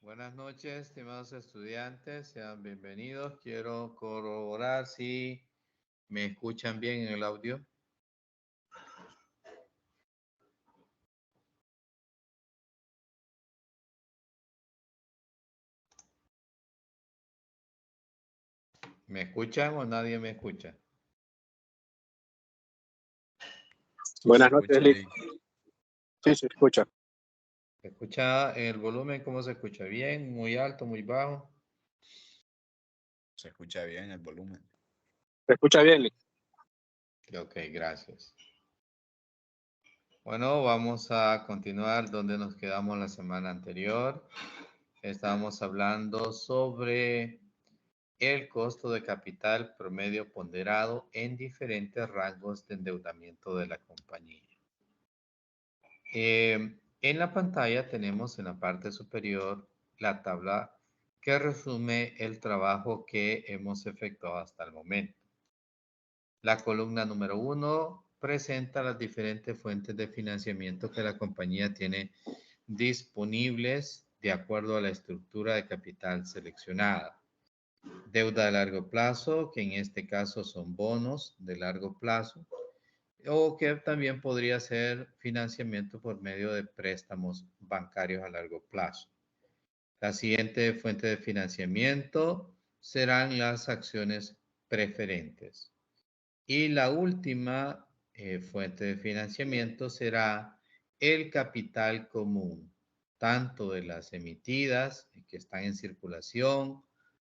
Buenas noches, estimados estudiantes, sean bienvenidos. Quiero corroborar si me escuchan bien en el audio. ¿Me escuchan o nadie me escucha? Buenas noches, Escucha, Lick. Lick. Sí, se escucha. ¿Se escucha el volumen? ¿Cómo se escucha? ¿Bien? ¿Muy alto? ¿Muy bajo? Se escucha bien el volumen. Se escucha bien, Lick. Ok, gracias. Bueno, vamos a continuar donde nos quedamos la semana anterior. Estábamos hablando sobre el costo de capital promedio ponderado en diferentes rangos de endeudamiento de la compañía. En la pantalla tenemos en la parte superior la tabla que resume el trabajo que hemos efectuado hasta el momento. La columna número 1 presenta las diferentes fuentes de financiamiento que la compañía tiene disponibles de acuerdo a la estructura de capital seleccionada. Deuda de largo plazo, que en este caso son bonos de largo plazo, o que también podría ser financiamiento por medio de préstamos bancarios a largo plazo. La siguiente fuente de financiamiento serán las acciones preferentes. Y la última fuente de financiamiento será el capital común, tanto de las emitidas que están en circulación,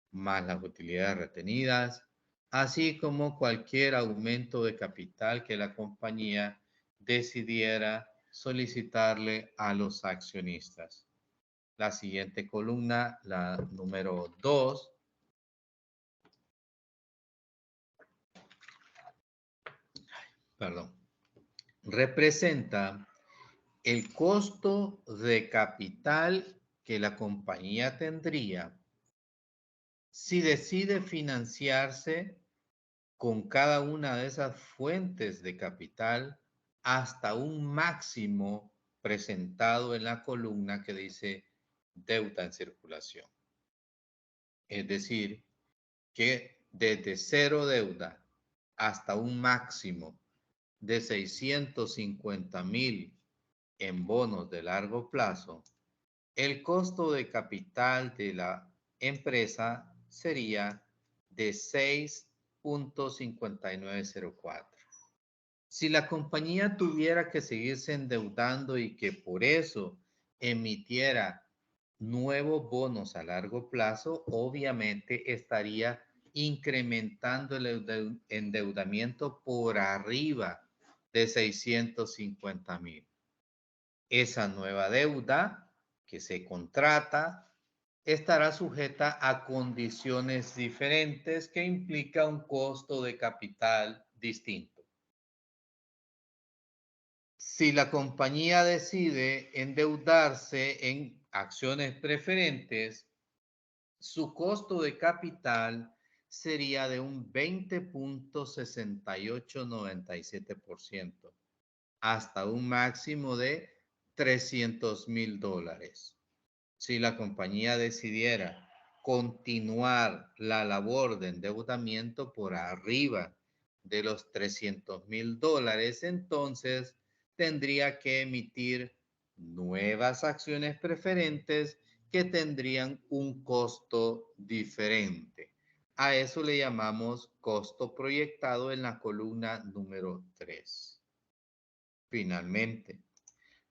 más las utilidades retenidas, así como cualquier aumento de capital que la compañía decidiera solicitarle a los accionistas. La siguiente columna, la número 2, representa el costo de capital que la compañía tendría si decide financiarse con cada una de esas fuentes de capital hasta un máximo presentado en la columna que dice deuda en circulación. Es decir, que desde cero deuda hasta un máximo de 650,000 en bonos de largo plazo, el costo de capital de la empresa sería de 6.5904. Si la compañía tuviera que seguirse endeudando y que por eso emitiera nuevos bonos a largo plazo, obviamente estaría incrementando el endeudamiento por arriba de 650,000. Esa nueva deuda que se contrata estará sujeta a condiciones diferentes que implica un costo de capital distinto. Si la compañía decide endeudarse en acciones preferentes, su costo de capital sería de un 20.6897% hasta un máximo de $300,000. Si la compañía decidiera continuar la labor de endeudamiento por arriba de los $300,000, entonces tendría que emitir nuevas acciones preferentes que tendrían un costo diferente. A eso le llamamos costo proyectado en la columna número 3. Finalmente,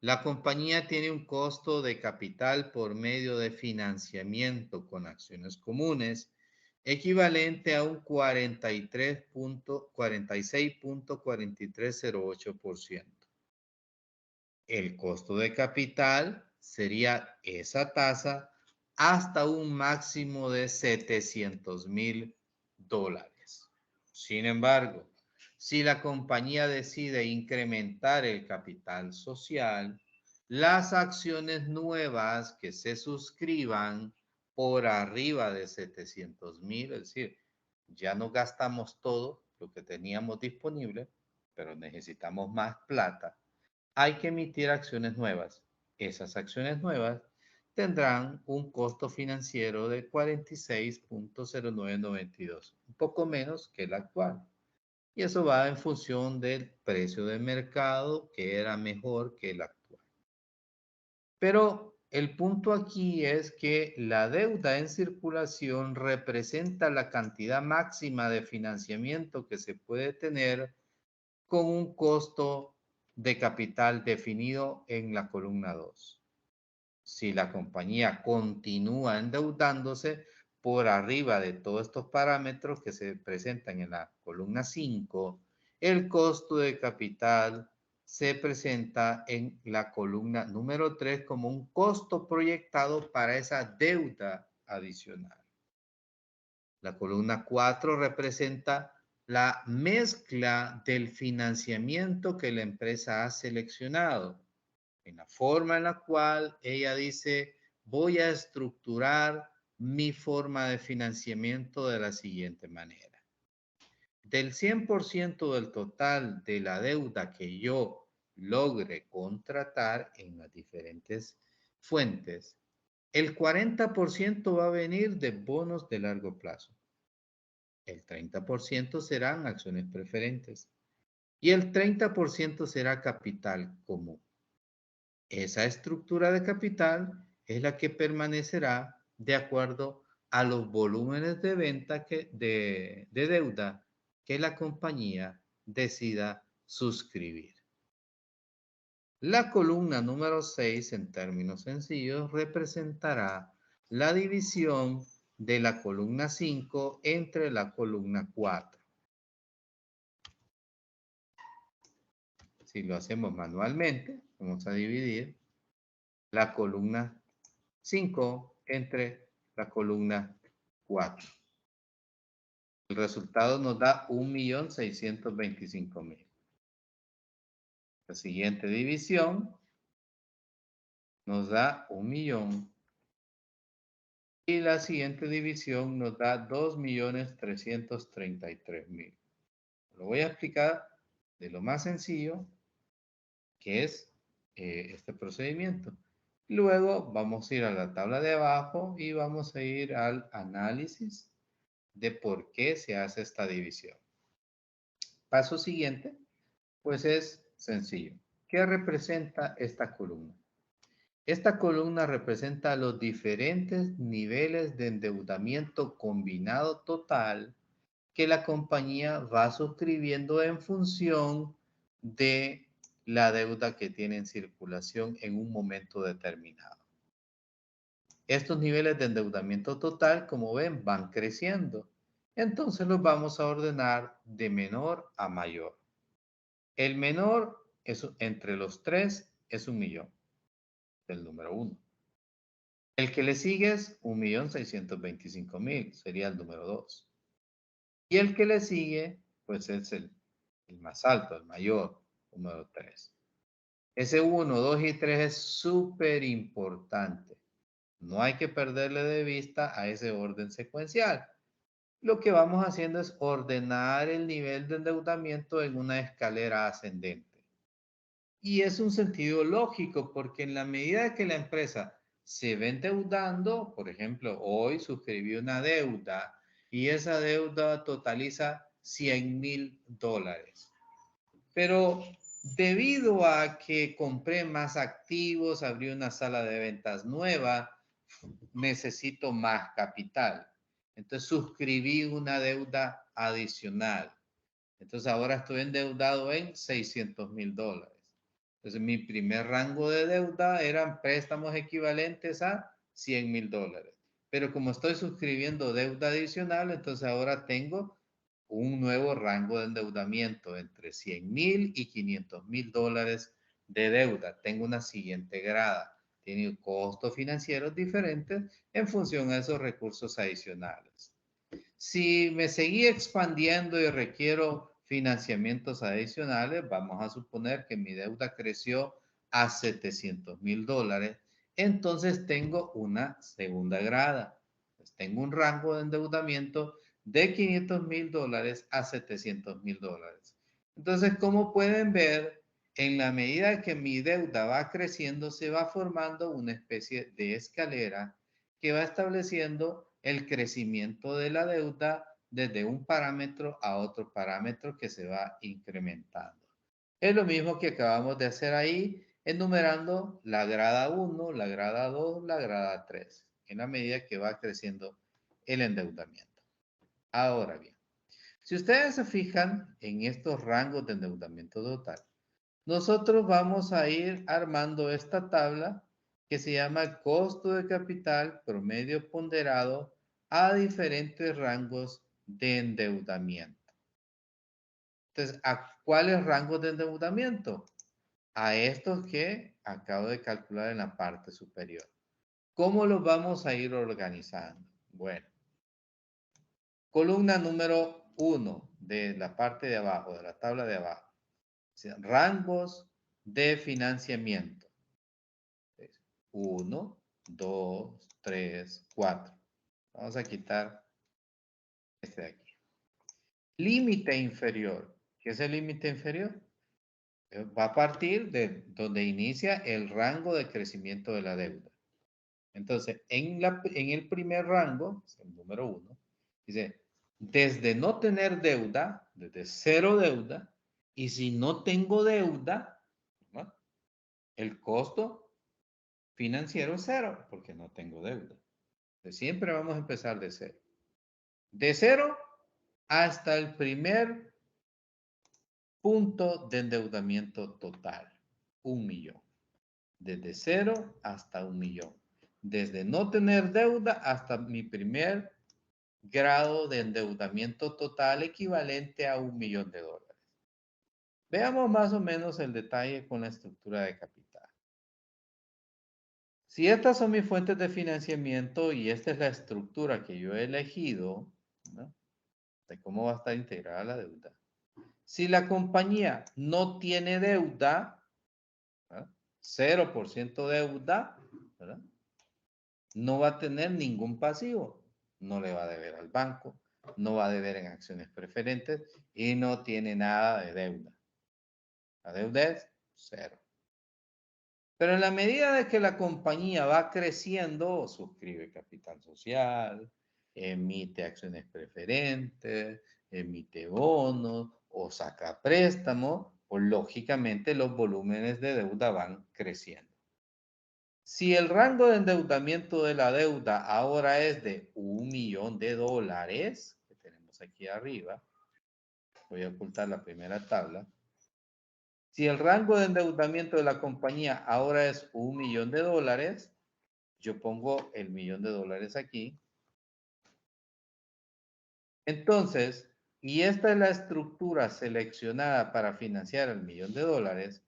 la compañía tiene un costo de capital por medio de financiamiento con acciones comunes equivalente a un 46.4308%. El costo de capital sería esa tasa hasta un máximo de $700,000. Sin embargo, si la compañía decide incrementar el capital social, las acciones nuevas que se suscriban por arriba de 700,000, es decir, ya no gastamos todo lo que teníamos disponible, pero necesitamos más plata, hay que emitir acciones nuevas. Esas acciones nuevas tendrán un costo financiero de 46.0992, un poco menos que el actual. Y eso va en función del precio de mercado, que era mejor que el actual. Pero el punto aquí es que la deuda en circulación representa la cantidad máxima de financiamiento que se puede tener con un costo de capital definido en la columna 2. Si la compañía continúa endeudándose por arriba de todos estos parámetros que se presentan en la columna 5, el costo de capital se presenta en la columna número 3 como un costo proyectado para esa deuda adicional. La columna 4 representa la mezcla del financiamiento que la empresa ha seleccionado, en la forma en la cual ella dice, voy a estructurar mi forma de financiamiento de la siguiente manera. Del 100% del total de la deuda que yo logre contratar en las diferentes fuentes, el 40% va a venir de bonos de largo plazo. El 30% serán acciones preferentes y el 30% será capital común. Esa estructura de capital es la que permanecerá de acuerdo a los volúmenes de venta de deuda que la compañía decida suscribir. La columna número 6, en términos sencillos, representará la división de la columna 5 entre la columna 4. Si lo hacemos manualmente, vamos a dividir la columna 5 entre la columna 4. El resultado nos da 1.625.000. La siguiente división nos da 1.000.000. Y la siguiente división nos da 2.333.000. Lo voy a explicar de lo más sencillo que es este procedimiento. Luego vamos a ir a la tabla de abajo y vamos a ir al análisis de por qué se hace esta división. Paso siguiente, pues es sencillo. ¿Qué representa esta columna? Esta columna representa los diferentes niveles de endeudamiento combinado total que la compañía va suscribiendo en función de la deuda que tiene en circulación en un momento determinado. Estos niveles de endeudamiento total, como ven, van creciendo. Entonces los vamos a ordenar de menor a mayor. El menor entre los tres es 1.000.000, el número 1. El que le sigue es 1.625.000, sería el número 2. Y el que le sigue, pues es el más alto, el mayor, número 3. Ese 1, 2 y 3 es súper importante. No hay que perderle de vista a ese orden secuencial. Lo que vamos haciendo es ordenar el nivel de endeudamiento en una escalera ascendente. Y es un sentido lógico porque en la medida que la empresa se va endeudando, por ejemplo, hoy suscribí una deuda y esa deuda totaliza $100.000. Pero debido a que compré más activos, abrí una sala de ventas nueva, necesito más capital. Entonces suscribí una deuda adicional. Entonces ahora estoy endeudado en $600.000. Entonces mi primer rango de deuda eran préstamos equivalentes a $100.000. Pero como estoy suscribiendo deuda adicional, entonces ahora tengo un nuevo rango de endeudamiento entre $100.000 y $500.000 de deuda. Tengo una siguiente grada. Tiene costos financieros diferentes en función a esos recursos adicionales. Si me seguí expandiendo y requiero financiamientos adicionales, vamos a suponer que mi deuda creció a $700.000. Entonces tengo una segunda grada. Pues tengo un rango de endeudamiento de $500.000 a $700.000. Entonces, como pueden ver, en la medida que mi deuda va creciendo, se va formando una especie de escalera que va estableciendo el crecimiento de la deuda desde un parámetro a otro parámetro que se va incrementando. Es lo mismo que acabamos de hacer ahí, enumerando la grada 1, la grada 2, la grada 3, en la medida que va creciendo el endeudamiento. Ahora bien, si ustedes se fijan en estos rangos de endeudamiento total, nosotros vamos a ir armando esta tabla que se llama costo de capital promedio ponderado a diferentes rangos de endeudamiento. Entonces, ¿a cuáles rangos de endeudamiento? A estos que acabo de calcular en la parte superior. ¿Cómo los vamos a ir organizando? Bueno, columna número 1 de la parte de abajo, de la tabla de abajo. Rangos de financiamiento. 1, 2, 3, 4. Vamos a quitar este de aquí. Límite inferior. ¿Qué es el límite inferior? Va a partir de donde inicia el rango de crecimiento de la deuda. Entonces, en el primer rango, el número 1, dice, desde no tener deuda, desde cero deuda, y si no tengo deuda, ¿no?, el costo financiero es cero, porque no tengo deuda. Entonces, siempre vamos a empezar de cero. De cero hasta el primer punto de endeudamiento total, 1.000.000. Desde cero hasta 1.000.000. Desde no tener deuda hasta mi primer grado de endeudamiento total equivalente a $1.000.000. Veamos más o menos el detalle con la estructura de capital. Si estas son mis fuentes de financiamiento y esta es la estructura que yo he elegido, ¿no?, de cómo va a estar integrada la deuda. Si la compañía no tiene deuda, ¿verdad?, 0% deuda, ¿verdad?, no va a tener ningún pasivo. No le va a deber al banco, no va a deber en acciones preferentes y no tiene nada de deuda. La deuda es cero. Pero en la medida de que la compañía va creciendo, suscribe capital social, emite acciones preferentes, emite bonos o saca préstamos, pues lógicamente los volúmenes de deuda van creciendo. Si el rango de endeudamiento de la deuda ahora es de $1.000.000, que tenemos aquí arriba, voy a ocultar la primera tabla. Si el rango de endeudamiento de la compañía ahora es $1.000.000, yo pongo el $1.000.000 aquí. Entonces, y esta es la estructura seleccionada para financiar el $1.000.000,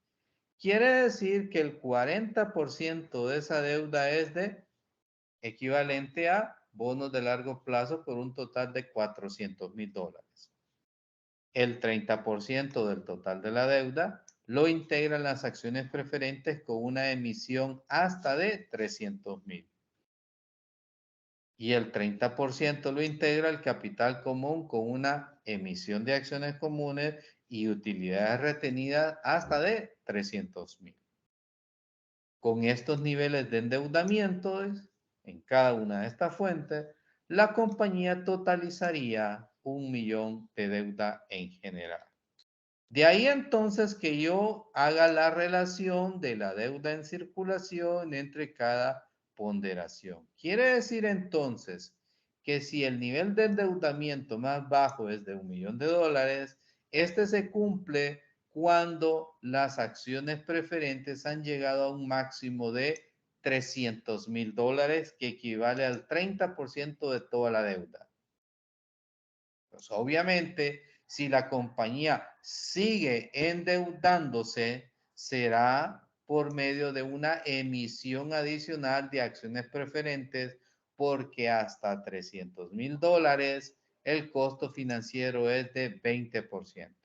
quiere decir que el 40% de esa deuda es equivalente a bonos de largo plazo por un total de $400.000. El 30% del total de la deuda lo integran las acciones preferentes con una emisión hasta de $300.000. Y el 30% lo integra el capital común con una emisión de acciones comunes y utilidades retenidas hasta de $300.000. Con estos niveles de endeudamiento en cada una de estas fuentes, la compañía totalizaría 1.000.000 de deuda en general. De ahí entonces que yo haga la relación de la deuda en circulación entre cada ponderación. Quiere decir entonces que si el nivel de endeudamiento más bajo es de $1.000.000, este se cumple cuando las acciones preferentes han llegado a un máximo de $300.000, que equivale al 30% de toda la deuda. Pues obviamente, si la compañía sigue endeudándose, será por medio de una emisión adicional de acciones preferentes, porque hasta $300.000 el costo financiero es de 20%.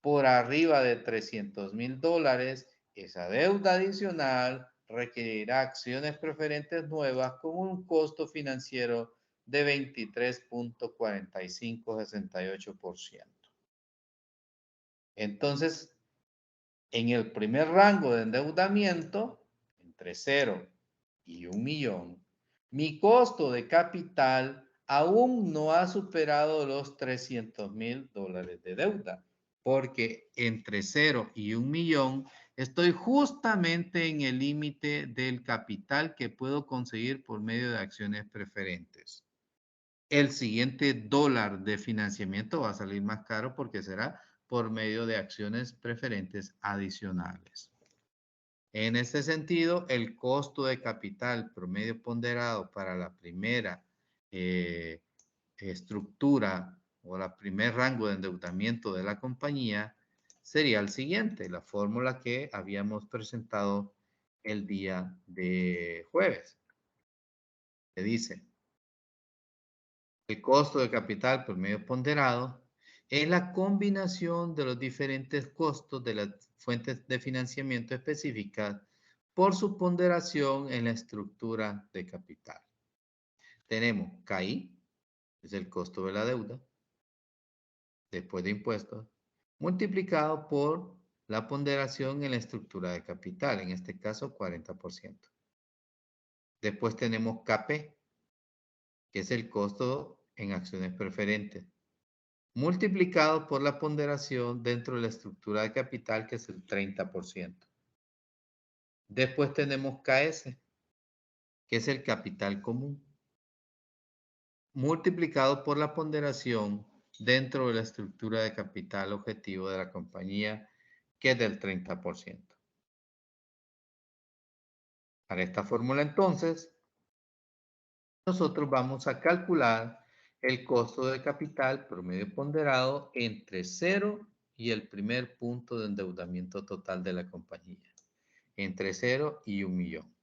Por arriba de $300.000, esa deuda adicional requerirá acciones preferentes nuevas con un costo financiero de 23.4568%. Entonces, En el primer rango de endeudamiento, entre 0 y 1 millón, mi costo de capital aún no ha superado los $300,000 de deuda, porque entre 0 y 1 millón estoy justamente en el límite del capital que puedo conseguir por medio de acciones preferentes. El siguiente dólar de financiamiento va a salir más caro porque será por medio de acciones preferentes adicionales. En este sentido, el costo de capital promedio ponderado para la primera estructura o la primer rango de endeudamiento de la compañía sería el siguiente, la fórmula que habíamos presentado el día de jueves. Que dice, el costo de capital promedio ponderado es la combinación de los diferentes costos de las fuentes de financiamiento específicas por su ponderación en la estructura de capital. Tenemos KI, es el costo de la deuda, después de impuestos, multiplicado por la ponderación en la estructura de capital, en este caso 40%. Después tenemos KP, que es el costo en acciones preferentes, multiplicado por la ponderación dentro de la estructura de capital, que es el 30%. Después tenemos KS, que es el capital común, multiplicado por la ponderación dentro de la estructura de capital objetivo de la compañía, que es del 30%. Para esta fórmula, entonces, nosotros vamos a calcular el costo de capital promedio ponderado entre 0 y el primer punto de endeudamiento total de la compañía, entre 0 y 1 millón.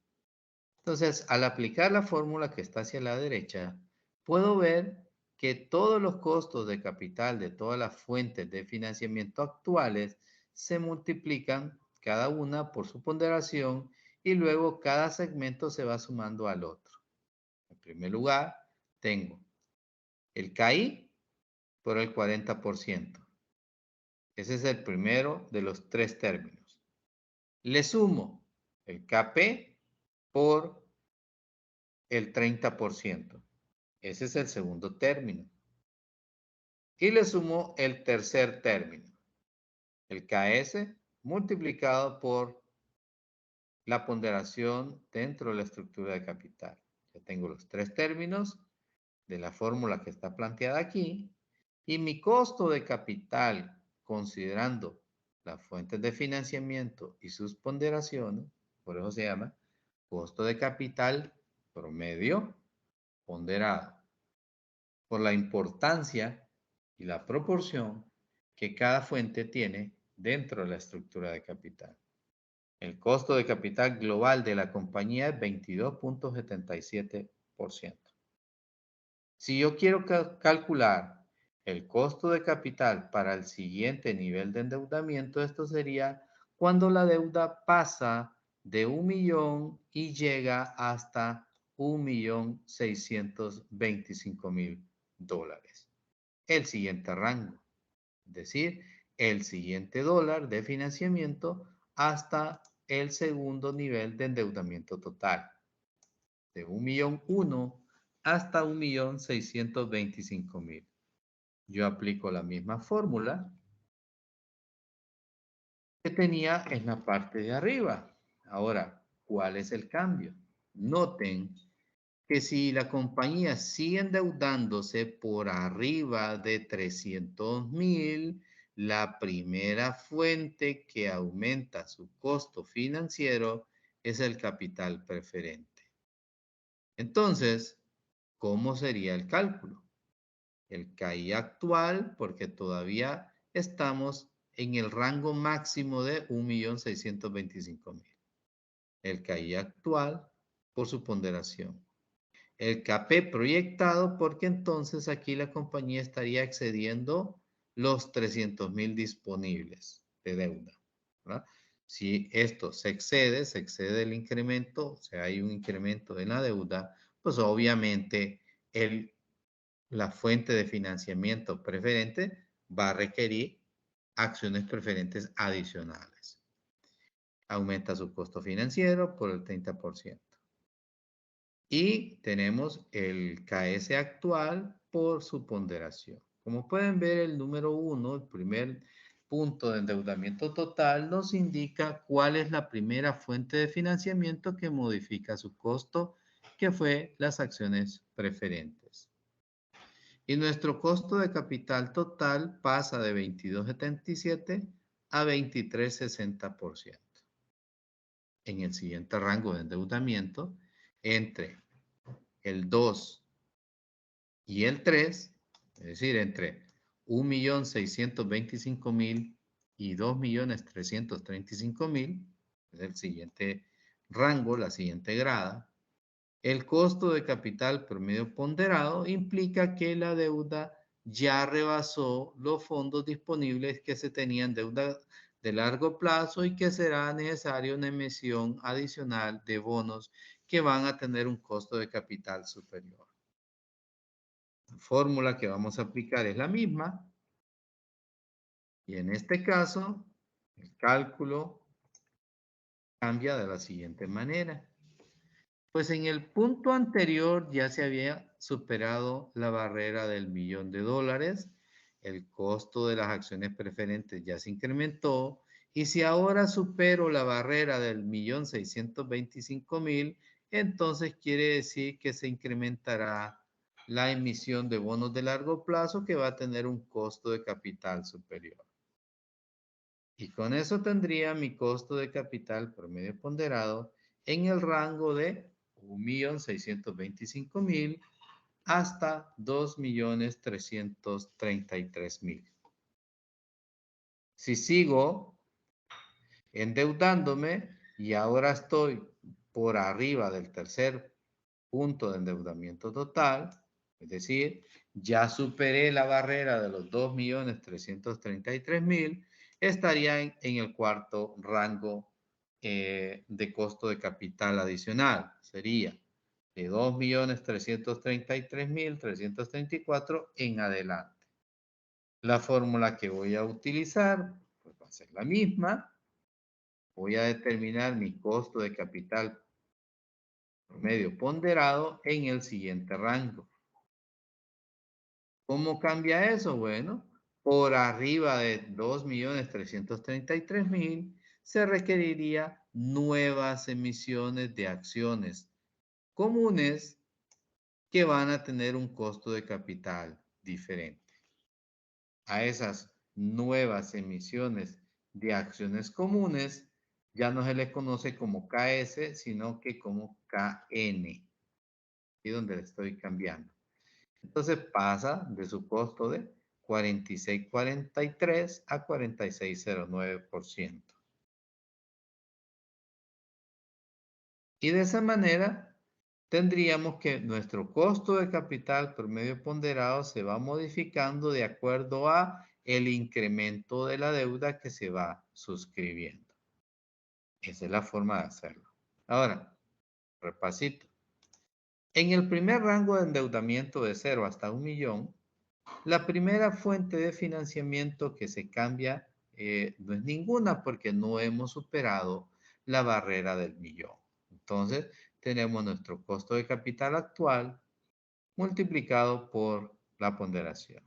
Entonces, al aplicar la fórmula que está hacia la derecha, puedo ver que todos los costos de capital de todas las fuentes de financiamiento actuales se multiplican cada una por su ponderación y luego cada segmento se va sumando al otro. En primer lugar, tengo el KI por el 40%. Ese es el primero de los tres términos. Le sumo el KP por el 30%. Ese es el segundo término. Y le sumo el tercer término, el KS multiplicado por la ponderación dentro de la estructura de capital. Ya tengo los tres términos de la fórmula que está planteada aquí y mi costo de capital, considerando las fuentes de financiamiento y sus ponderaciones, por eso se llama costo de capital promedio ponderado, por la importancia y la proporción que cada fuente tiene dentro de la estructura de capital. El costo de capital global de la compañía es 22.77%. Si yo quiero calcular el costo de capital para el siguiente nivel de endeudamiento, esto sería cuando la deuda pasa de 1 millón y llega hasta $1.625.000. El siguiente rango, es decir, el siguiente dólar de financiamiento hasta el segundo nivel de endeudamiento total, de 1.001.000 hasta 1.625.000. Yo aplico la misma fórmula que tenía en la parte de arriba. Ahora, ¿cuál es el cambio? Noten que si la compañía sigue endeudándose por arriba de 300.000, la primera fuente que aumenta su costo financiero es el capital preferente. Entonces, ¿cómo sería el cálculo? El KI actual, porque todavía estamos en el rango máximo de 1.625.000. El KI actual por su ponderación. El KP proyectado, porque entonces aquí la compañía estaría excediendo los 300.000 disponibles de deuda, ¿verdad? Si esto se excede el incremento, o sea, hay un incremento en la deuda, pues obviamente la fuente de financiamiento preferente va a requerir acciones preferentes adicionales. Aumenta su costo financiero por el 30%. Y tenemos el KS actual por su ponderación. Como pueden ver, el número 1, el primer punto de endeudamiento total, nos indica cuál es la primera fuente de financiamiento que modifica su costo, que fue las acciones preferentes. Y nuestro costo de capital total pasa de 22,77 a 23,60%. En el siguiente rango de endeudamiento, entre el 2 y el 3, es decir, entre 1.625.000 y 2.335.000, es el siguiente rango, la siguiente grada. El costo de capital promedio ponderado implica que la deuda ya rebasó los fondos disponibles que se tenían deuda de largo plazo y que será necesaria una emisión adicional de bonos que van a tener un costo de capital superior. La fórmula que vamos a aplicar es la misma y en este caso el cálculo cambia de la siguiente manera. Pues en el punto anterior ya se había superado la barrera del $1.000.000, el costo de las acciones preferentes ya se incrementó y si ahora supero la barrera del 1.625.000, entonces quiere decir que se incrementará la emisión de bonos de largo plazo que va a tener un costo de capital superior. Y con eso tendría mi costo de capital promedio ponderado en el rango de 1.625.000 hasta 2.333.000. Si sigo endeudándome y ahora estoy por arriba del tercer punto de endeudamiento total, es decir, ya superé la barrera de los 2.333.000, estaría en el cuarto rango de costo de capital adicional. Sería de 2.333.334 en adelante. La fórmula que voy a utilizar pues, va a ser la misma. Voy a determinar mi costo de capital promedio ponderado en el siguiente rango. ¿Cómo cambia eso? Bueno, por arriba de 2.333.000 se requeriría nuevas emisiones de acciones comunes que van a tener un costo de capital diferente. A esas nuevas emisiones de acciones comunes ya no se les conoce como KS, sino que como KN. Aquí donde le estoy cambiando. Entonces pasa de su costo de 46.43 a 46.09%. Y de esa manera tendríamos que nuestro costo de capital promedio ponderado se va modificando de acuerdo a el incremento de la deuda que se va suscribiendo. Esa es la forma de hacerlo. Ahora, repasito. En el primer rango de endeudamiento de 0 hasta 1 millón, la primera fuente de financiamiento que se cambia no es ninguna porque no hemos superado la barrera del millón. Entonces, tenemos nuestro costo de capital actual multiplicado por la ponderación.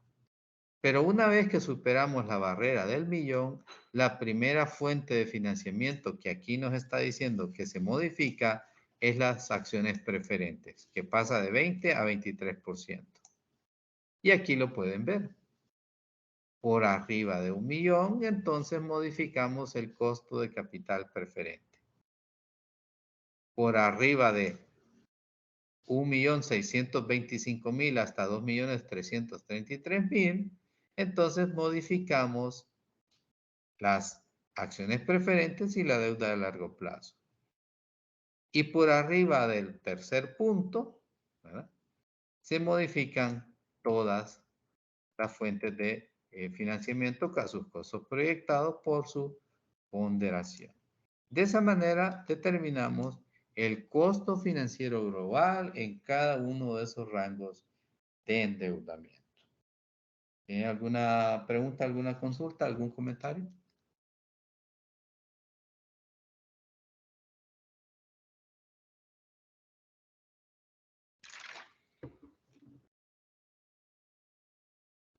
Pero una vez que superamos la barrera del millón, la primera fuente de financiamiento que aquí nos está diciendo que se modifica es las acciones preferentes, que pasa de 20 a 23%. Y aquí lo pueden ver. Por arriba de 1 millón, entonces modificamos el costo de capital preferente. Por arriba de 1.625.000 hasta 2.333.000, entonces modificamos las acciones preferentes y la deuda de largo plazo. Y por arriba del tercer punto, ¿verdad?, se modifican todas las fuentes de financiamiento a sus costos proyectados por su ponderación. De esa manera determinamos el costo financiero global en cada uno de esos rangos de endeudamiento. ¿Tiene alguna pregunta, alguna consulta, algún comentario?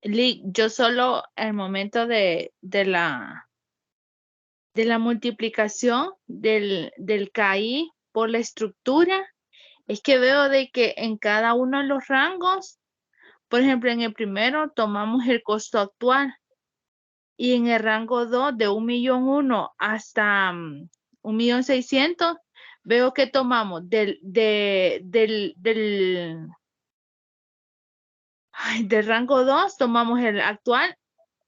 Yo solo al momento de la multiplicación del KI por la estructura, es que veo de que en cada uno de los rangos, por ejemplo, en el primero tomamos el costo actual y en el rango 2 de 1.000.001 hasta 1.600.000, veo que tomamos del rango 2, tomamos el actual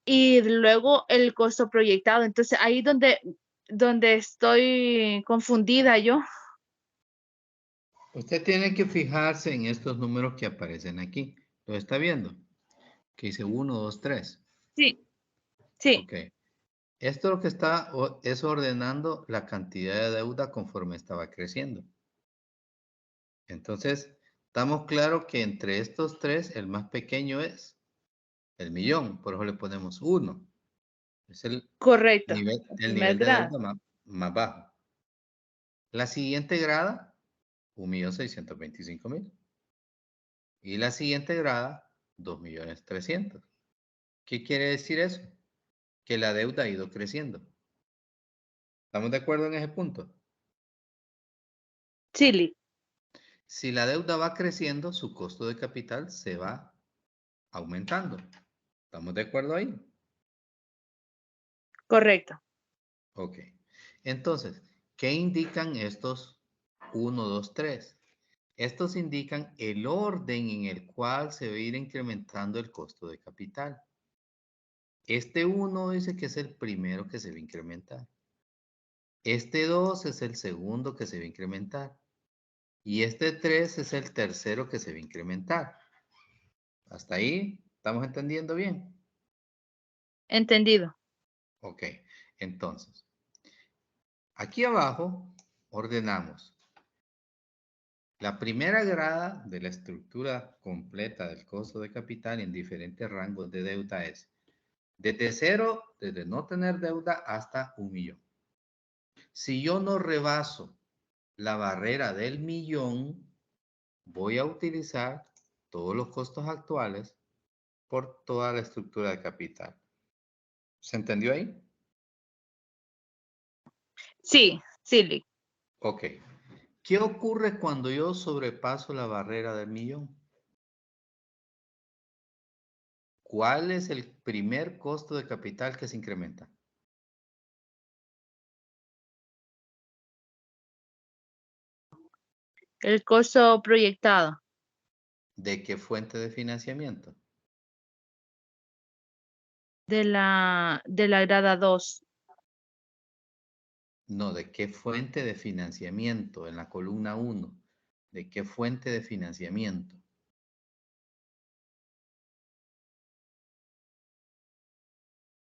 y luego el costo proyectado. Entonces ahí donde estoy confundida yo. Usted tiene que fijarse en estos números que aparecen aquí. ¿Lo está viendo? Que dice 1, 2, 3. Sí, sí. Ok. Esto lo que está es ordenando la cantidad de deuda conforme estaba creciendo. Entonces, estamos claros que entre estos tres, el más pequeño es el millón. Por eso le ponemos 1. Es el Correcto. nivel, El el primer nivel de grado. deuda más bajo. La siguiente grada, 1.625.000. Y la siguiente grada, 2.300.000. ¿Qué quiere decir eso? Que la deuda ha ido creciendo. ¿Estamos de acuerdo en ese punto? Sí, Si la deuda va creciendo, su costo de capital se va aumentando. ¿Estamos de acuerdo ahí? correcto. Ok. Entonces, ¿qué indican estos 1, 2, 3? Estos indican el orden en el cual se va a ir incrementando el costo de capital. Este 1 dice que es el primero que se va a incrementar. Este 2 es el segundo que se va a incrementar. Y este 3 es el tercero que se va a incrementar. ¿Hasta ahí estamos entendiendo bien? Entendido. Ok. Entonces, aquí abajo ordenamos. La primera grada de la estructura completa del costo de capital en diferentes rangos de deuda es desde cero, desde no tener deuda hasta 1.000.000. Si yo no rebaso la barrera del 1.000.000, voy a utilizar todos los costos actuales por toda la estructura de capital. ¿Se entendió ahí? Sí, sí. Ok. ¿Qué ocurre cuando yo sobrepaso la barrera del 1.000.000? ¿Cuál es el primer costo de capital que se incrementa? El costo proyectado. ¿De qué fuente de financiamiento? De la grada 2. No, ¿de qué fuente de financiamiento? En la columna 1. ¿De qué fuente de financiamiento?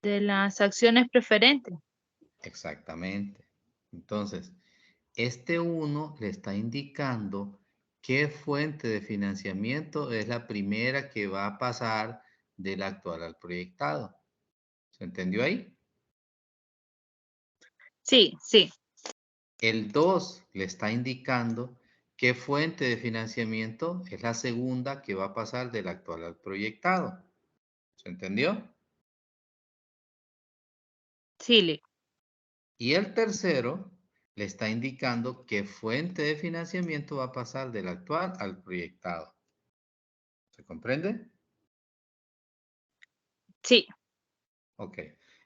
De las acciones preferentes. Exactamente. Entonces, este 1 le está indicando qué fuente de financiamiento es la primera que va a pasar del actual al proyectado. ¿Se entendió ahí? Sí, sí. El 2 le está indicando qué fuente de financiamiento es la segunda que va a pasar del actual al proyectado. ¿Se entendió? Sí. Y el tercero le está indicando qué fuente de financiamiento va a pasar del actual al proyectado. ¿Se comprende? Sí. Ok.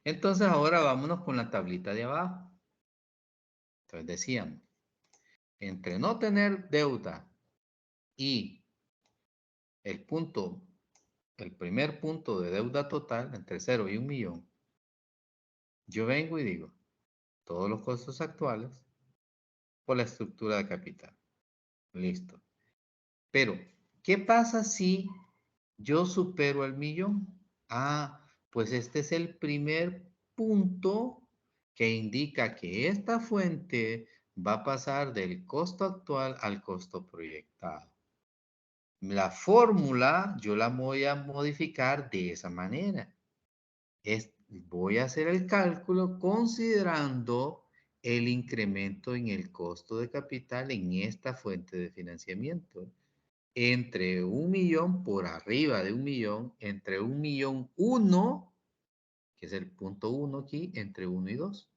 Entonces ahora vámonos con la tablita de abajo. Entonces decíamos, entre no tener deuda y el primer punto de deuda total, entre 0 y 1.000.000, yo vengo y digo, todos los costos actuales por la estructura de capital. Listo. Pero, ¿qué pasa si yo supero el 1.000.000? Ah, pues este es el primer punto que indica que esta fuente va a pasar del costo actual al costo proyectado. La fórmula yo la voy a modificar de esa manera. Voy a hacer el cálculo considerando el incremento en el costo de capital en esta fuente de financiamiento. entre 1.000.000, por arriba de 1.000.000, entre 1.000.001, que es el punto 1 aquí, entre 1 y 2.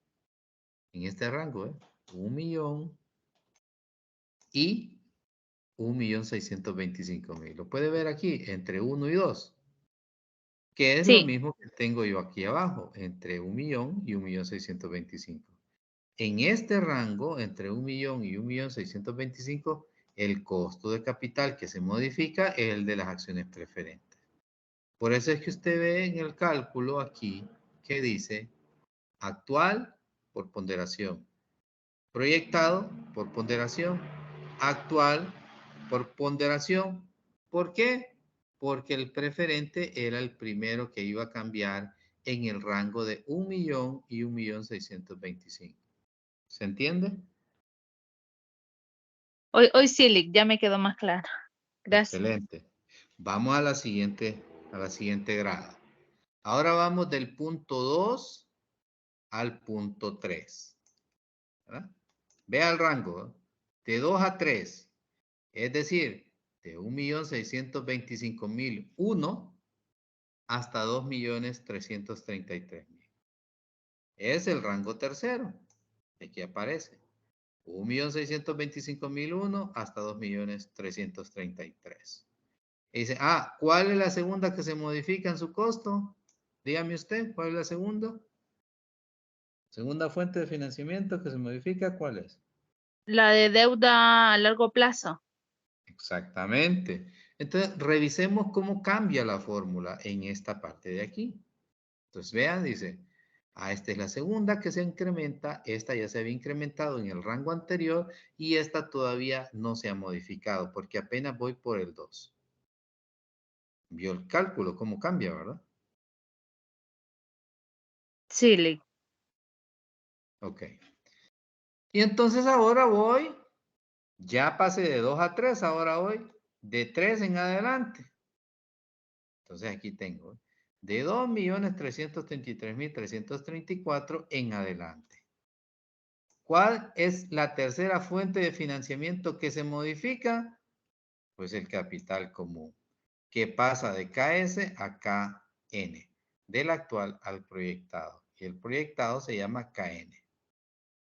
En este rango, 1.000.000 y 1.625.000. Lo puede ver aquí, entre 1 y 2. Que es lo Sí, mismo que tengo yo aquí abajo, entre 1.000.000 y 1.625.000. En este rango, entre 1.000.000 y 1.625.000, el costo de capital que se modifica es el de las acciones preferentes. Por eso es que usted ve en el cálculo aquí que dice actual por ponderación, proyectado por ponderación, actual por ponderación. ¿Por qué? Porque el preferente era el primero que iba a cambiar en el rango de 1.000.000 y 1.625.000. ¿Se entiende? hoy sí, Lick, ya me quedó más claro. Gracias. Excelente. Vamos a la siguiente grada. Ahora vamos del punto 2 al punto 3. ¿Verdad? Vea el rango, de 2 a 3. Es decir, de 1.625.001 hasta 2.333.000. Es el rango tercero. Aquí aparece. 1.625.001 hasta 2.333.000. Y dice, ¿cuál es la segunda que se modifica en su costo? Dígame usted, ¿cuál es la segunda? Segunda fuente de financiamiento que se modifica, ¿cuál es? La de deuda a largo plazo. Exactamente. Entonces, revisemos cómo cambia la fórmula en esta parte de aquí. Entonces, vean, dice, esta es la segunda que se incrementa, esta ya se había incrementado en el rango anterior y esta todavía no se ha modificado porque apenas voy por el 2. Vio el cálculo, cómo cambia, ¿verdad? Sí, Lick. Ok. Y entonces ahora voy, ya pasé de 2 a 3, ahora voy de 3 en adelante. Entonces aquí tengo de 2.333.334 en adelante. ¿Cuál es la tercera fuente de financiamiento que se modifica? Pues el capital común, que pasa de KS a KN, del actual al proyectado. Y el proyectado se llama KN.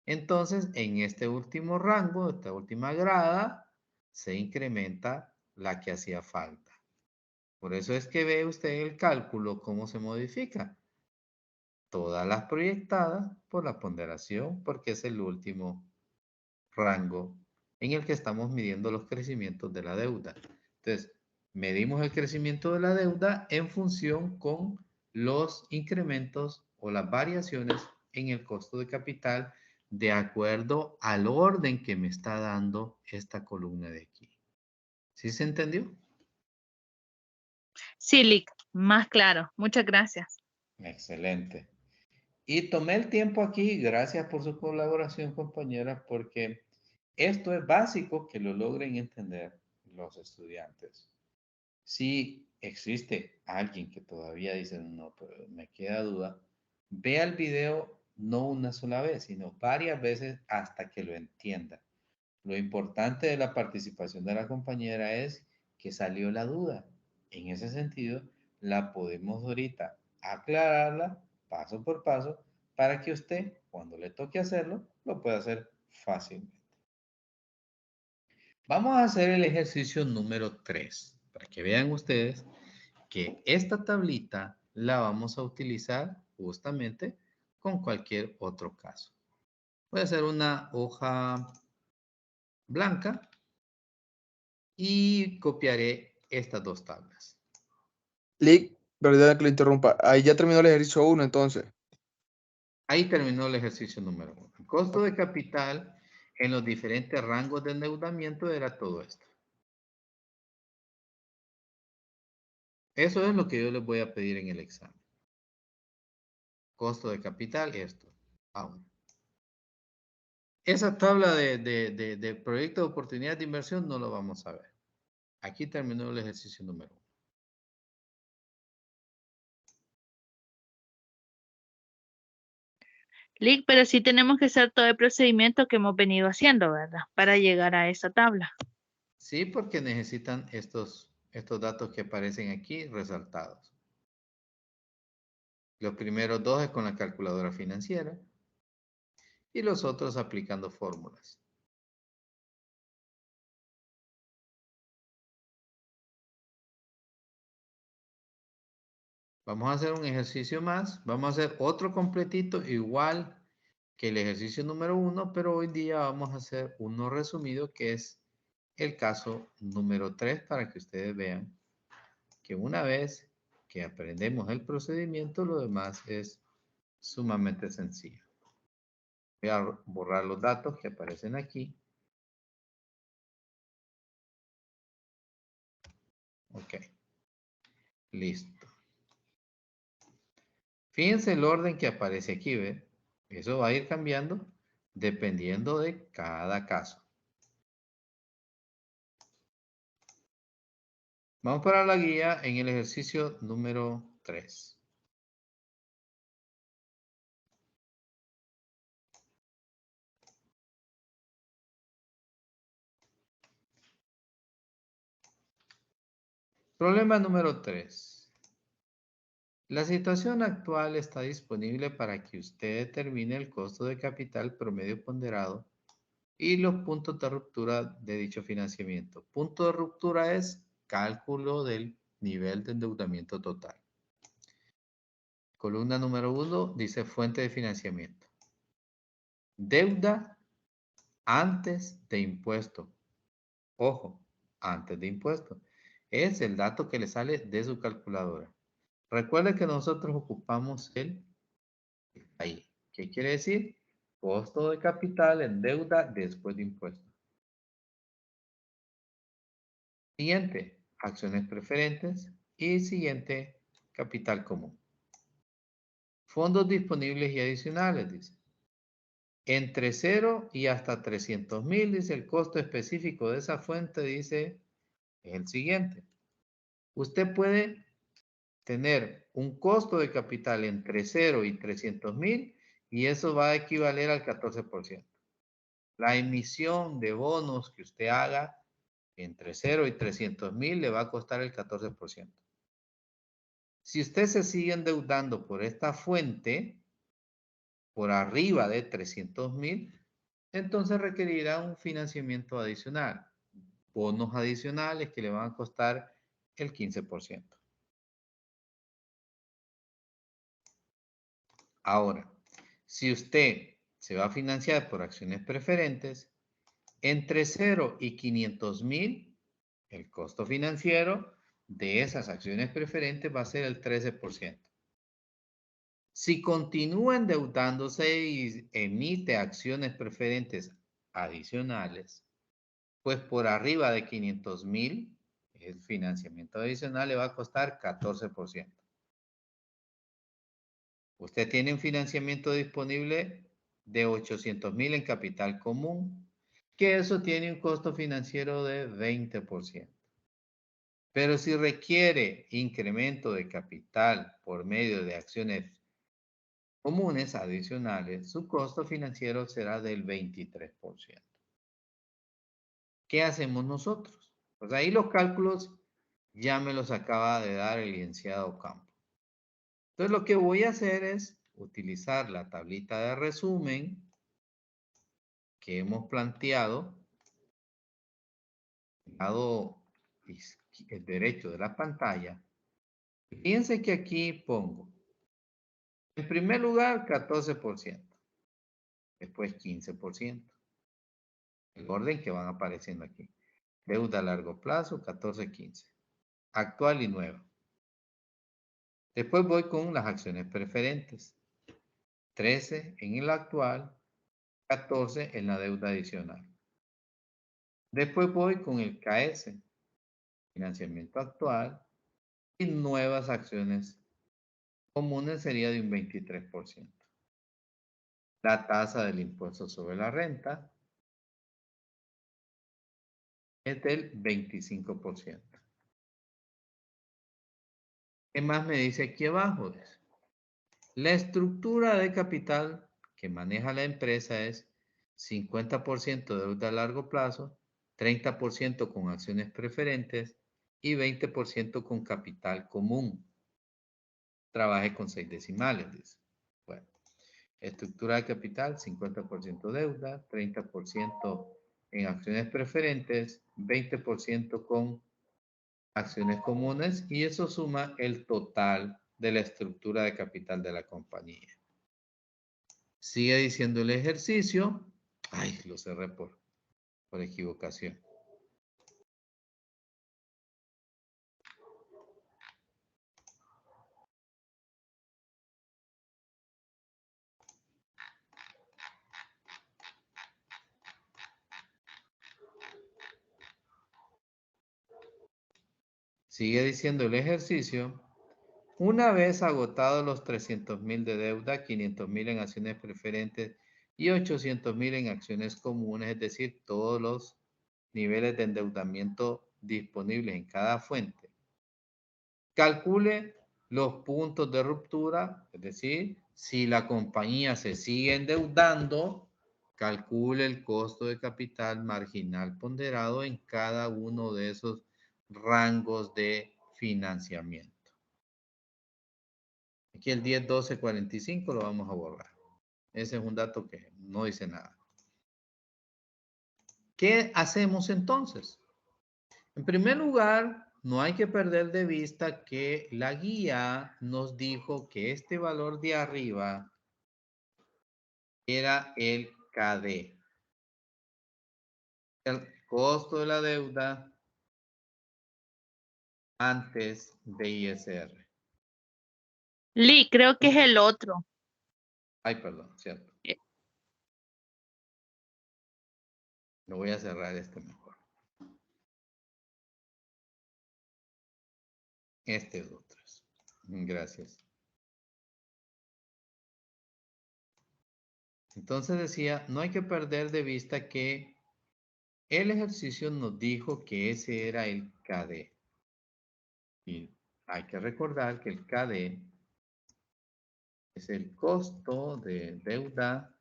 Entonces, en este último rango, esta última grada, se incrementa la que hacía falta. Por eso es que ve usted el cálculo cómo se modifica. Todas las proyectadas por la ponderación, porque es el último rango en el que estamos midiendo los crecimientos de la deuda. Entonces, medimos el crecimiento de la deuda en función con los incrementos o las variaciones en el costo de capital de acuerdo al orden que me está dando esta columna de aquí. ¿Sí se entendió? Sí, Lick, más claro. Muchas gracias. Excelente. Y tomé el tiempo aquí, gracias por su colaboración, compañera, porque esto es básico que lo logren entender los estudiantes. Si existe alguien que todavía dice, no, pero me queda duda, vea el video no una sola vez, sino varias veces hasta que lo entienda. Lo importante de la participación de la compañera es que salió la duda. En ese sentido, la podemos ahorita aclararla paso por paso para que usted, cuando le toque hacerlo, lo pueda hacer fácilmente. Vamos a hacer el ejercicio número 3 para que vean ustedes que esta tablita la vamos a utilizar justamente con cualquier otro caso. Voy a hacer una hoja blanca y copiaré estas dos tablas. Lick, perdón que lo interrumpa. Ahí ya terminó el ejercicio 1, entonces. Ahí terminó el ejercicio número 1. El costo de capital en los diferentes rangos de endeudamiento era todo esto. Eso es lo que yo les voy a pedir en el examen. Costo de capital, esto. Ahora. Esa tabla de proyecto de oportunidad de inversión no lo vamos a ver. Aquí terminó el ejercicio número 1. Lick, pero sí tenemos que hacer todo el procedimiento que hemos venido haciendo, ¿verdad? Para llegar a esa tabla. Sí, porque necesitan estos datos que aparecen aquí resaltados. Los primeros dos es con la calculadora financiera y los otros aplicando fórmulas. Vamos a hacer un ejercicio más. Vamos a hacer otro completito igual que el ejercicio número 1, pero hoy día vamos a hacer uno resumido que es el caso número 3 para que ustedes vean que una vez que aprendemos el procedimiento, lo demás es sumamente sencillo. Voy a borrar los datos que aparecen aquí. Ok. Listo. Fíjense el orden que aparece aquí, ¿ve? Eso va a ir cambiando dependiendo de cada caso. Vamos para la guía en el ejercicio número 3. Problema número 3. La situación actual está disponible para que usted determine el costo de capital promedio ponderado y los puntos de ruptura de dicho financiamiento. Punto de ruptura es cálculo del nivel de endeudamiento total. Columna número 1 dice fuente de financiamiento. Deuda antes de impuesto. Ojo, antes de impuesto. Es el dato que le sale de su calculadora. Recuerde que nosotros ocupamos el ahí. ¿Qué quiere decir? Costo de capital en deuda después de impuesto. Siguiente, acciones preferentes. Y siguiente, capital común. Fondos disponibles y adicionales, dice. Entre 0 y hasta 300,000, dice el costo específico de esa fuente, dice, es el siguiente. Usted puede tener un costo de capital entre 0 y 300,000 y eso va a equivaler al 14%. La emisión de bonos que usted haga entre 0 y 300,000 le va a costar el 14%. Si usted se sigue endeudando por esta fuente, por arriba de 300,000, entonces requerirá un financiamiento adicional, bonos adicionales que le van a costar el 15%. Ahora, si usted se va a financiar por acciones preferentes, entre 0 y 500,000, el costo financiero de esas acciones preferentes va a ser el 13%. Si continúa endeudándose y emite acciones preferentes adicionales, pues por arriba de 500,000, el financiamiento adicional le va a costar 14%. Usted tiene un financiamiento disponible de 800,000 en capital común, que eso tiene un costo financiero de 20%. Pero si requiere incremento de capital por medio de acciones comunes adicionales, su costo financiero será del 23%. ¿Qué hacemos nosotros? Pues ahí los cálculos ya me los acaba de dar el licenciado Campo. Entonces lo que voy a hacer es utilizar la tablita de resumen que hemos planteado al lado derecho de la pantalla. Fíjense que aquí pongo, en primer lugar, 14%, después 15%, el orden que van apareciendo aquí. Deuda a largo plazo, 14, 15. Actual y nueva. Después voy con las acciones preferentes. 13 en el actual, 14 en la deuda adicional. Después voy con el KS, financiamiento actual, y nuevas acciones comunes sería de un 23%. La tasa del impuesto sobre la renta es del 25%. ¿Qué más me dice aquí abajo? La estructura de capital que maneja la empresa es 50% deuda a largo plazo, 30% con acciones preferentes y 20% con capital común. Trabaje con 6 decimales, dice. Bueno, estructura de capital, 50% deuda, 30% en acciones preferentes, 20% con acciones comunes y eso suma el total de la estructura de capital de la compañía. Sigue diciendo el ejercicio. Ay, lo cerré por equivocación. Sigue diciendo el ejercicio. Una vez agotados los 300,000 de deuda, 500,000 en acciones preferentes y 800,000 en acciones comunes, es decir, todos los niveles de endeudamiento disponibles en cada fuente. Calcule los puntos de ruptura, es decir, si la compañía se sigue endeudando, calcule el costo de capital marginal ponderado en cada uno de esos rangos de financiamiento. Aquí el 10, 12, 45 lo vamos a borrar. Ese es un dato que no dice nada. ¿Qué hacemos entonces? En primer lugar, no hay que perder de vista que la guía nos dijo que este valor de arriba era el KD. El costo de la deuda antes de ISR. Lee, creo que es el otro. Ay, perdón, cierto. Lo voy a cerrar este mejor. Este es otro. Gracias. Entonces decía, no hay que perder de vista que el ejercicio nos dijo que ese era el KD. Y hay que recordar que el KD es el costo de deuda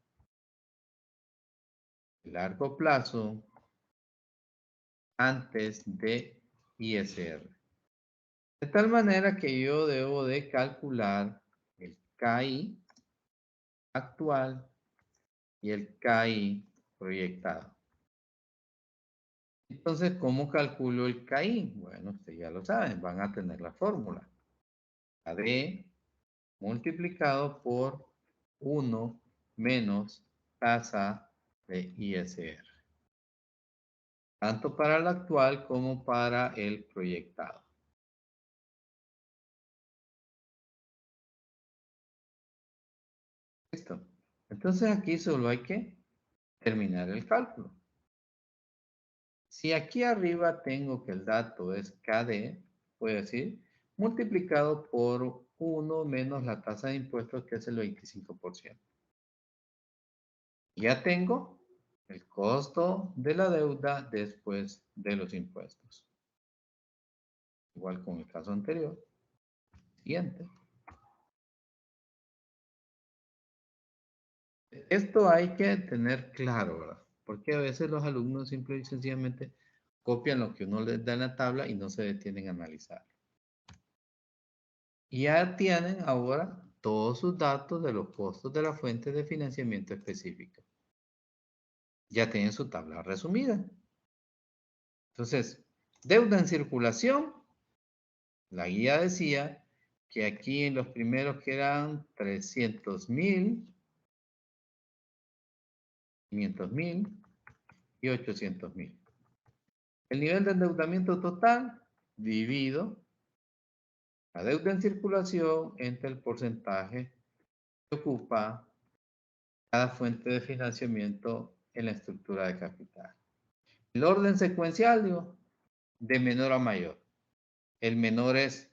de largo plazo antes de ISR. De tal manera que yo debo de calcular el KI actual y el KI proyectado. Entonces, ¿cómo calculo el KI? Bueno, ustedes ya lo saben, van a tener la fórmula. KD multiplicado por 1 menos tasa de ISR. Tanto para el actual como para el proyectado. Listo. Entonces aquí solo hay que terminar el cálculo. Si aquí arriba tengo que el dato es KD, voy a decir, multiplicado por 1 menos la tasa de impuestos, que es el 25%. Ya tengo el costo de la deuda después de los impuestos. Igual con el caso anterior. Siguiente. Esto hay que tener claro, ¿verdad? Porque a veces los alumnos simple y sencillamente copian lo que uno les da en la tabla y no se detienen a analizar. Y ya tienen ahora todos sus datos de los costos de la fuente de financiamiento específica. Ya tienen su tabla resumida. Entonces, deuda en circulación. La guía decía que aquí en los primeros que eran 300,000, 500,000 y 800,000. El nivel de endeudamiento total dividido la deuda en circulación entre el porcentaje que ocupa cada fuente de financiamiento en la estructura de capital. El orden secuencial, digo, de menor a mayor. El menor es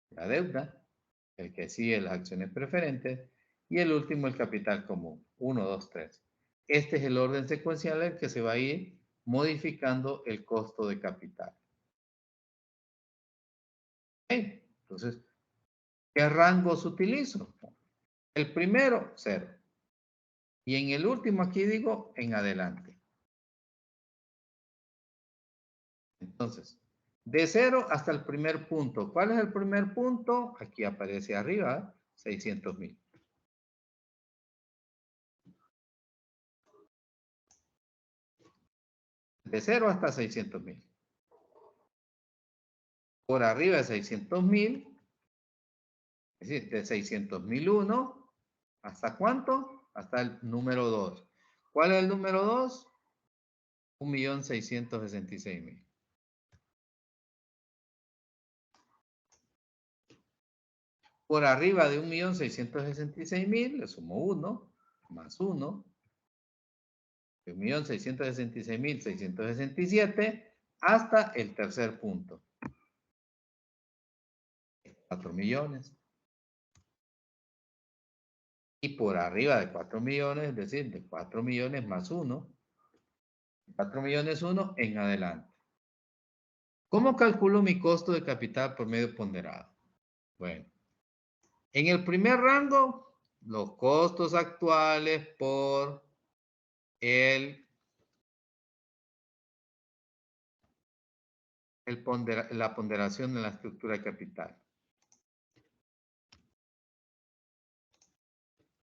la deuda, el que sigue las acciones preferentes y el último el capital común. 1, 2, 3. Este es el orden secuencial en el que se va a ir modificando el costo de capital. Okay. Entonces, ¿qué rangos utilizo? El primero, 0. Y en el último aquí digo, en adelante. Entonces, de 0 hasta el primer punto. ¿Cuál es el primer punto? Aquí aparece arriba, 600,000. De 0 hasta 600,000. Por arriba de 600,000, es decir, de 600,001, ¿hasta cuánto? Hasta el número 2. ¿Cuál es el número 2? 1,666,000. Por arriba de 1,666,000, le sumo 1, más 1. 1,666,667 hasta el tercer punto. 4 millones. Y por arriba de 4 millones, es decir, de 4 millones más 1, 4 millones 1 en adelante. ¿Cómo calculo mi costo de capital por medio ponderado? Bueno, en el primer rango, los costos actuales por la ponderación de la estructura de capital.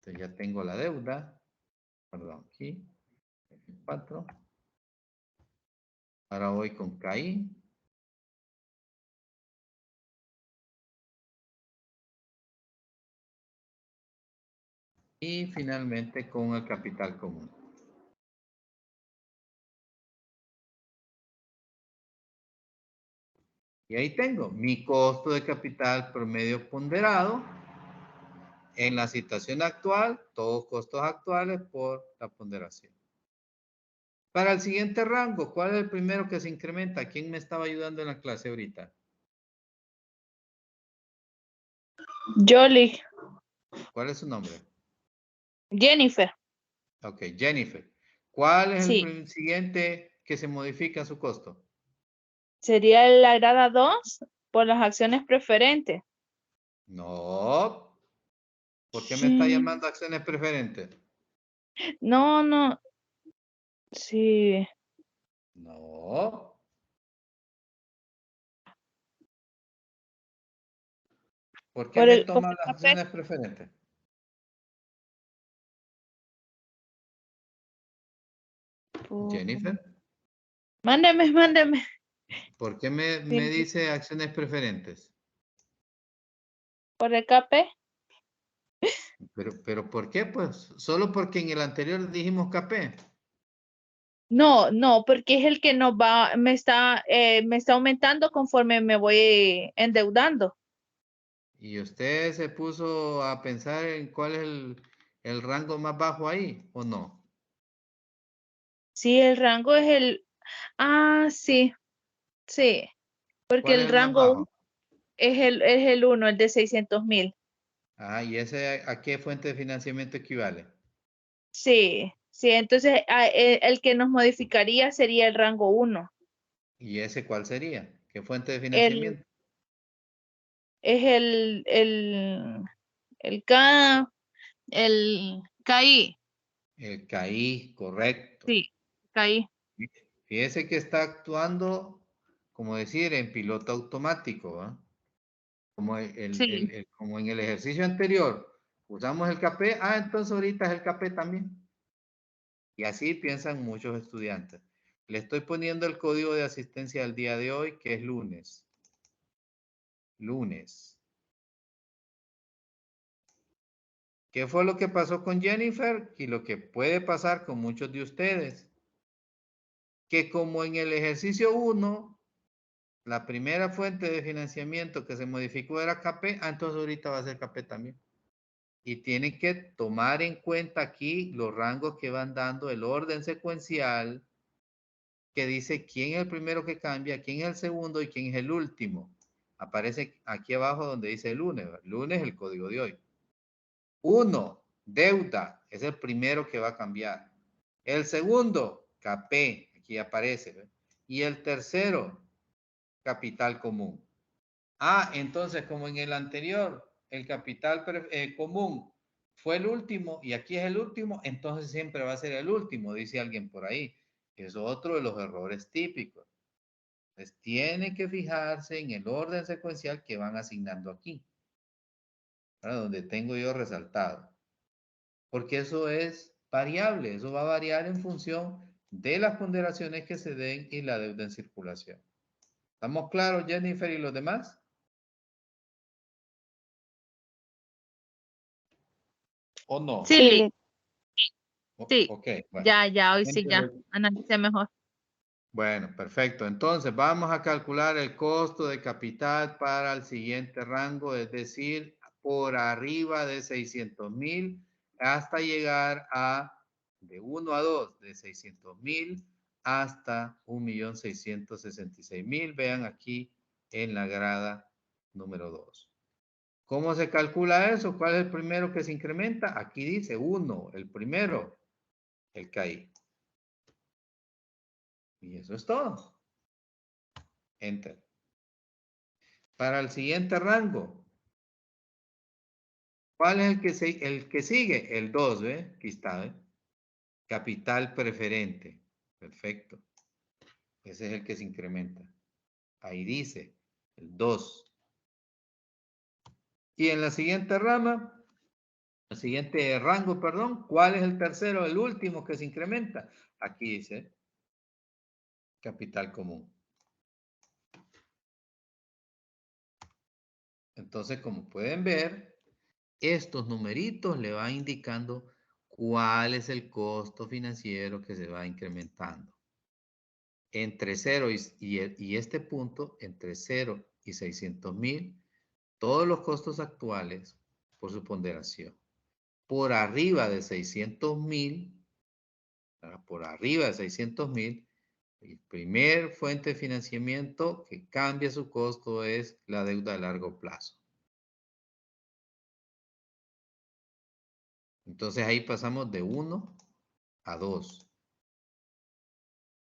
Entonces ya tengo la deuda. Perdón, aquí. 4. Ahora voy con KI. Y finalmente con el capital común. Y ahí tengo mi costo de capital promedio ponderado. En la situación actual, todos costos actuales por la ponderación. Para el siguiente rango, ¿cuál es el primero que se incrementa? ¿Quién me estaba ayudando en la clase ahorita? Yoli. ¿Cuál es su nombre? Jennifer. Ok, Jennifer. ¿Cuál es Sí. el siguiente que se modifica su costo? Sería la grada 2 por las acciones preferentes. No. ¿Por qué me está llamando acciones preferentes? No, no. Sí. No. ¿Por qué Por me el toma las café. acciones preferentes? Jennifer, Mándeme. ¿por qué me Sí, dice acciones preferentes? por el KP. Pero ¿por qué? Pues solo porque en el anterior dijimos KP. No, porque es el que me está aumentando conforme me voy endeudando. Y usted se puso a pensar en cuál es el rango más bajo ahí, ¿o no? Sí, el rango es sí, porque ¿Cuál es el el más rango 1 bajo? es el 1, el de 600,000. Ah, ¿y ese a qué fuente de financiamiento equivale? Sí, entonces el que nos modificaría sería el rango 1. ¿Y ese cuál sería? ¿Qué fuente de Es financiamiento? el KI. El CAI, correcto. Sí, KI. Fíjese que está actuando, como decir, en piloto automático, ¿va? Como, Sí. como en el ejercicio anterior usamos el KP, entonces ahorita es el KP también. Y así piensan muchos estudiantes. Le estoy poniendo el código de asistencia del día de hoy, que es lunes. Lunes. ¿Qué fue lo que pasó con Jennifer? Y lo que puede pasar con muchos de ustedes. Que como en el ejercicio 1, la primera fuente de financiamiento que se modificó era KP, entonces ahorita va a ser KP también. Y tienen que tomar en cuenta aquí los rangos que van dando, el orden secuencial, que dice quién es el primero que cambia, quién es el segundo y quién es el último. Aparece aquí abajo donde dice lunes. Lunes es el código de hoy. 1, deuda, es el primero que va a cambiar. El segundo, KP, aquí aparece. ¿Ve? Y el tercero, capital común. Entonces como en el anterior, el capital común fue el último y aquí es el último, entonces siempre va a ser el último, dice alguien por ahí. Es otro de los errores típicos. Entonces, tiene que fijarse en el orden secuencial que van asignando aquí. ¿Verdad? Donde tengo yo resaltado. Porque eso es variable. Eso va a variar en función de las ponderaciones que se den y la deuda en circulación. ¿Estamos claros, Jennifer y los demás? ¿O no? Sí, Sí, Lick, sí. Ok, bueno. Ya, hoy sí, ya. Analicé mejor. Bueno, perfecto. Entonces, vamos a calcular el costo de capital para el siguiente rango, es decir, por arriba de 600,000 hasta llegar a de 1 a 2, de 600,000 hasta 1,666,000. Vean aquí en la grada número 2. ¿Cómo se calcula eso? ¿Cuál es el primero que se incrementa? Aquí dice 1, el primero, el CAI. Y eso es todo. Enter. Para el siguiente rango, ¿cuál es el que sigue? El 2, ¿ve? Aquí está, ¿ve? Capital preferente. Perfecto. Ese es el que se incrementa. Ahí dice, el 2. Y en la siguiente rama, el siguiente rango, perdón, ¿cuál es el tercero, el último que se incrementa? Aquí dice, capital común. Entonces, como pueden ver, estos numeritos le van indicando cuál es el costo financiero que se va incrementando. Entre 0 y este punto, entre 0 y 600,000, todos los costos actuales por su ponderación. Por arriba de 600,000, por arriba de 600,000, el primer fuente de financiamiento que cambia su costo es la deuda a largo plazo. Entonces ahí pasamos de 1 a 2.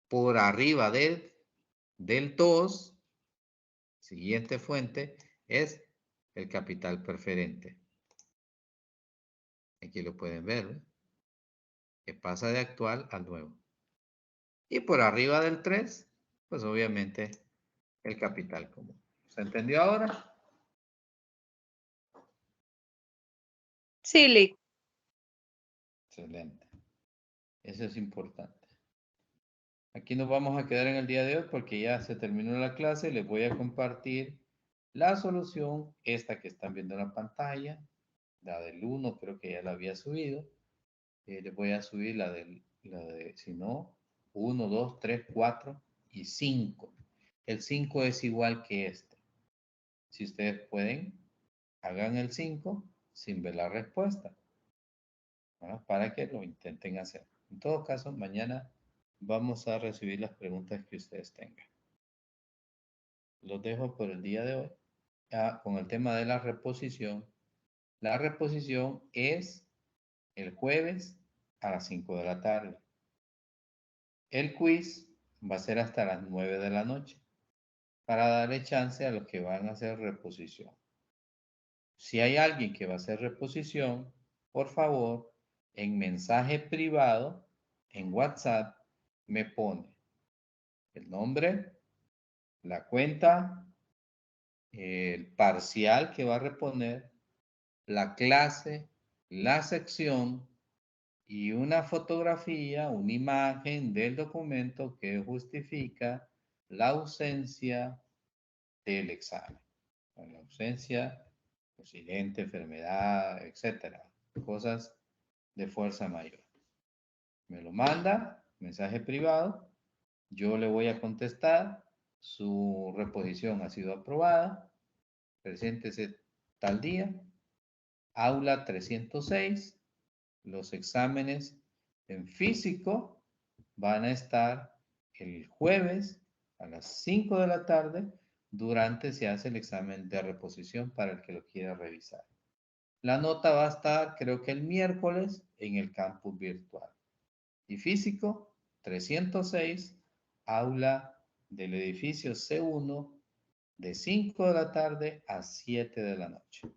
Por arriba del 2, siguiente fuente, es el capital preferente. Aquí lo pueden ver, ¿eh? Que pasa de actual al nuevo. Y por arriba del 3, pues obviamente el capital común. ¿Se entendió ahora? Sí, Lick. Excelente. Eso es importante. Aquí nos vamos a quedar en el día de hoy porque ya se terminó la clase. Les voy a compartir la solución, esta que están viendo en la pantalla. La del 1 creo que ya la había subido. Les voy a subir la de, si no, 1, 2, 3, 4 y 5. El 5 es igual que este. Si ustedes pueden, hagan el 5 sin ver la respuesta, ¿no? Para que lo intenten hacer. En todo caso, mañana vamos a recibir las preguntas que ustedes tengan. Los dejo por el día de hoy con el tema de la reposición. La reposición es el jueves a las 5 de la tarde. El quiz va a ser hasta las 9 de la noche para darle chance a los que van a hacer reposición. Si hay alguien que va a hacer reposición, por favor, en mensaje privado, en WhatsApp, me pone el nombre, la cuenta, el parcial que va a reponer, la clase, la sección y una fotografía, una imagen del documento que justifica la ausencia del examen. La ausencia, accidente, enfermedad, etcétera. Cosas de fuerza mayor. Me lo manda, mensaje privado. Yo le voy a contestar. Su reposición ha sido aprobada. Preséntese tal día. Aula 306. Los exámenes en físico van a estar el jueves a las 5 de la tarde. Durante se hace el examen de reposición para el que lo quiera revisar. La nota va a estar, creo que el miércoles, en el campus virtual. Y físico, 306, aula del edificio C1, de 5 de la tarde a 7 de la noche.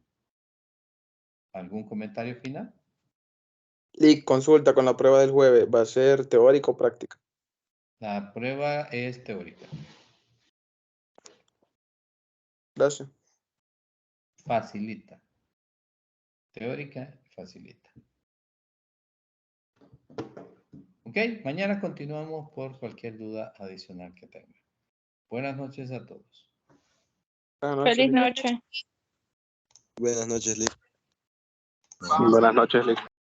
¿Algún comentario final? Lick, consulta con la prueba del jueves. ¿Va a ser teórico o práctica? La prueba es teórica. Gracias. Facilita. Teórica, facilita. Ok, mañana continuamos por cualquier duda adicional que tengan. Buenas noches a todos. Buenas noches. Feliz noche. Buenas noches, Lick. Buenas noches, Lick.